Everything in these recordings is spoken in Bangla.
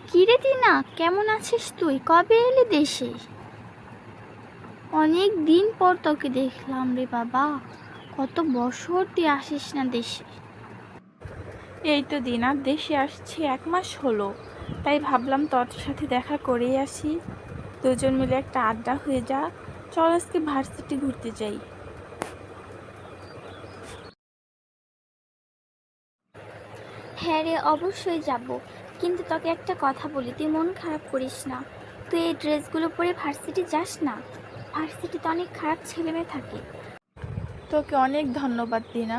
কিরে টিনা, কেমন আছিস তুই? কবে এলি দেশে? অনেক দিন পর তোকে দেখলাম রে বাবা। কত বছর তুই আসিস না দেশে। এই তো দিনা দেশে আসছি 1 মাস হলো, তাই ভাবলাম তোর সাথে দেখা করেই আসি। দুজন মিলে একটা আড্ডা হয়ে যা। চল আজকে ভার্সিটি ঘুরতে যাই। হ্যাঁ রে, অবশ্যই যাব। কিন্তু তোকে একটা কথা বলি, তুই মন খারাপ করিস না। তুই এই ড্রেসগুলো পরে ভার্সিটি যাস না। ভার্সিটিতে অনেক খারাপ ছেলেমেয়ে থাকে। তোকে অনেক ধন্যবাদ দিনা,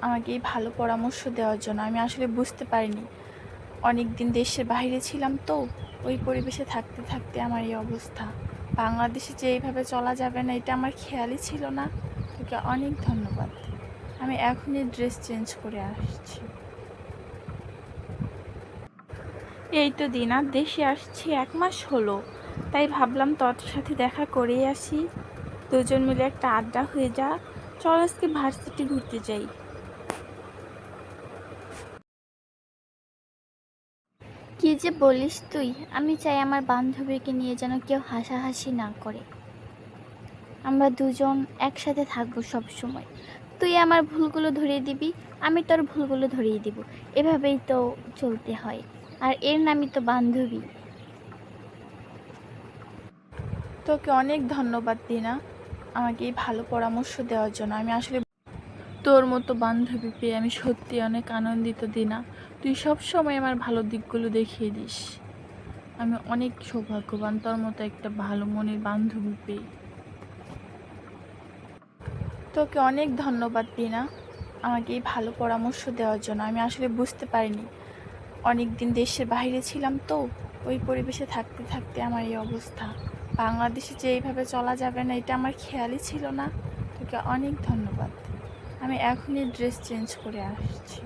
আমাকে এই ভালো পরামর্শ দেওয়ার জন্য। আমি আসলে বুঝতে পারিনি, অনেক দিন দেশের বাইরে ছিলাম তো, ওই পরিবেশে থাকতে থাকতে আমার এই অবস্থা। বাংলাদেশে যে এইভাবে চলা যাবে না, এটা আমার খেয়ালই ছিল না। তোকে অনেক ধন্যবাদ। আমি এখনই ড্রেস চেঞ্জ করে আসছি। এই তো দিনা দেশে আসছি 1 মাস হলো, তাই ভাবলাম তোর সাথে দেখা করেই আসি। দুজন মিলে একটা আড্ডা হয়ে যা। চল আজকে ভার্সিটি ঘুরতে যাই। কি যে বলিস তুই! আমি চাই আমার বান্ধবীকে নিয়ে যেন কেউ হাসাহাসি না করে। আমরা দুজন একসাথে থাকবো সব সময়। তুই আমার ভুলগুলো ধরিয়ে দিবি, আমি তোর ভুলগুলো ধরিয়ে দিব। এভাবেই তো চলতে হয়। আর এর নামই তো বান্ধবী। তোকে অনেক ধন্যবাদ দিনা, আমাকে এই ভালো পরামর্শ দেওয়ার জন্য। আমি আসলে তোর মতো বান্ধবী পেয়ে আমি সত্যি অনেক আনন্দিত দিনা। তুই সব সময় আমার ভালো দিকগুলো দেখিয়ে দিস। আমি অনেক সৌভাগ্যবান তোর মতো একটা ভালো মনের বান্ধবী পেয়ে। তোকে অনেক ধন্যবাদ দিনা, আমাকে এই ভালো পরামর্শ দেওয়ার জন্য। আমি আসলে বুঝতে পারিনি, অনেক দিন দেশের বাইরে ছিলাম তো, ওই পরিবেশে থাকতে থাকতে আমার এই অবস্থা। বাংলাদেশে যে এইভাবে চলা যাবে না, এটা আমার খেয়ালই ছিল না। তোকে অনেক ধন্যবাদ। আমি এখনই ড্রেস চেঞ্জ করে আসছি।